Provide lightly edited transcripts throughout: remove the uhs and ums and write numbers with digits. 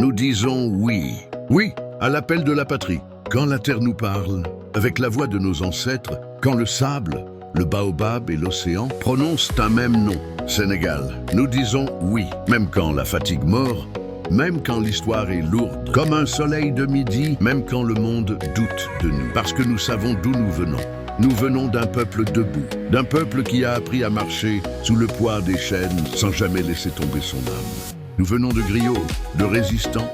nous disons oui. Oui à l'appel de la patrie. Quand la terre nous parle, avec la voix de nos ancêtres, quand le sable, le baobab et l'océan prononcent un même nom, Sénégal, nous disons oui, même quand la fatigue mord, même quand l'histoire est lourde, comme un soleil de midi, même quand le monde doute de nous, parce que nous savons d'où nous venons. Nous venons d'un peuple debout, d'un peuple qui a appris à marcher sous le poids des chaînes sans jamais laisser tomber son âme. Nous venons de griots, de résistants,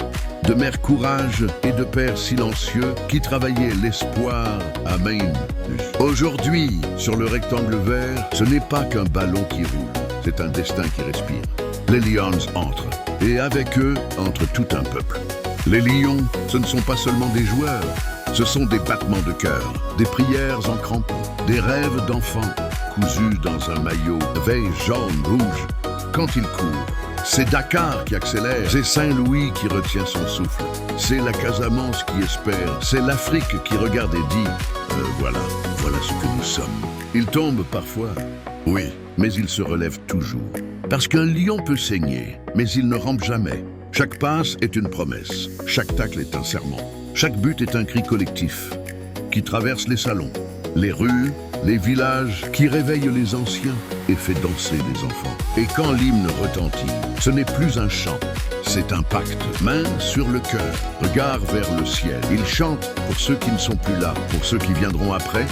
de mères courage et de pères silencieux qui travaillaient l'espoir à main nue. Aujourd'hui, sur le rectangle vert, ce n'est pas qu'un ballon qui roule, c'est un destin qui respire. Les Lions entrent, et avec eux entre tout un peuple. Les lions, ce ne sont pas seulement des joueurs, ce sont des battements de cœur, des prières en crampons, des rêves d'enfants cousus dans un maillot veille jaune, rouge. Quand ils courent, c'est Dakar qui accélère, c'est Saint-Louis qui retient son souffle, c'est la Casamance qui espère, c'est l'Afrique qui regarde et dit voilà ce que nous sommes. Ils tombent parfois, oui, mais ils se relèvent toujours. Parce qu'un lion peut saigner, mais il ne rampe jamais. Chaque passe est une promesse, chaque tacle est un serment, chaque but est un cri collectif qui traverse les salons, les rues, les villages, qui réveille les anciens et fait danser les enfants. Et quand l'hymne retentit, ce n'est plus un chant, c'est un pacte. Main sur le cœur, regard vers le ciel. Ils chantent pour ceux qui ne sont plus là, pour ceux qui viendront après,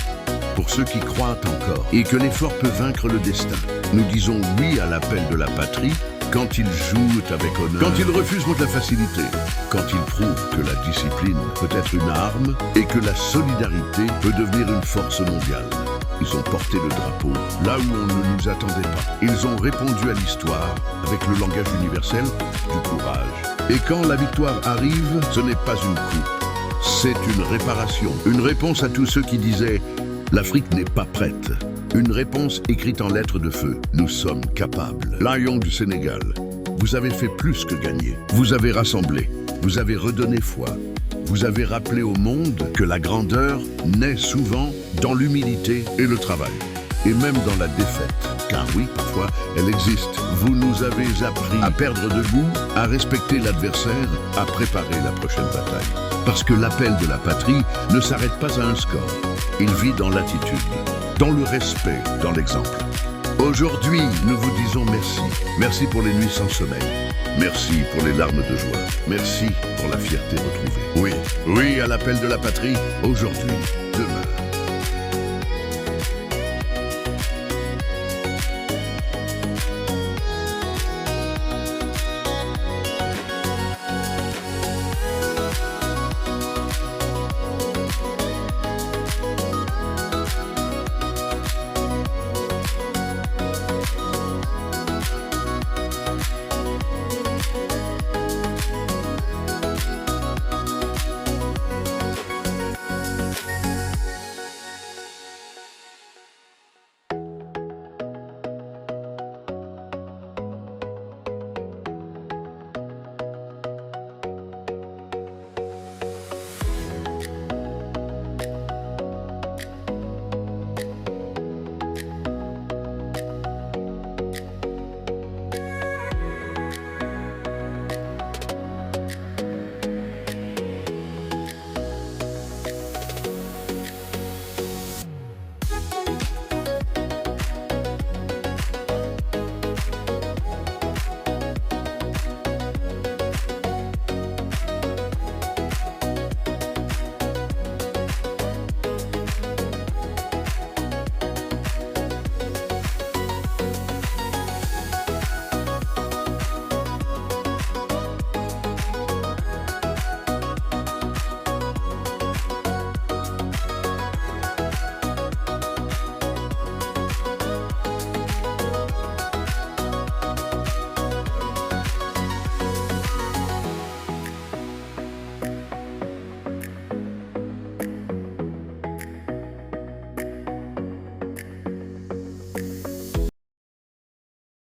pour ceux qui croient encore, et que l'effort peut vaincre le destin. Nous disons oui à l'appel de la patrie, quand ils jouent avec honneur, quand ils refusent contre la facilité, quand ils prouvent que la discipline peut être une arme et que la solidarité peut devenir une force mondiale. Ils ont porté le drapeau là où on ne nous attendait pas. Ils ont répondu à l'histoire avec le langage universel du courage. Et quand la victoire arrive, ce n'est pas une coupe, c'est une réparation. Une réponse à tous ceux qui disaient « l'Afrique n'est pas prête ». Une réponse écrite en lettres de feu. Nous sommes capables. Lions du Sénégal, vous avez fait plus que gagner. Vous avez rassemblé, vous avez redonné foi. Vous avez rappelé au monde que la grandeur naît souvent dans l'humilité et le travail. Et même dans la défaite. Car oui, parfois, elle existe. Vous nous avez appris à perdre debout, à respecter l'adversaire, à préparer la prochaine bataille. Parce que l'appel de la patrie ne s'arrête pas à un score. Il vit dans l'attitude, dans le respect, dans l'exemple. Aujourd'hui, nous vous disons merci. Merci pour les nuits sans sommeil. Merci pour les larmes de joie. Merci pour la fierté retrouvée. Oui à l'appel de la patrie, aujourd'hui, demain.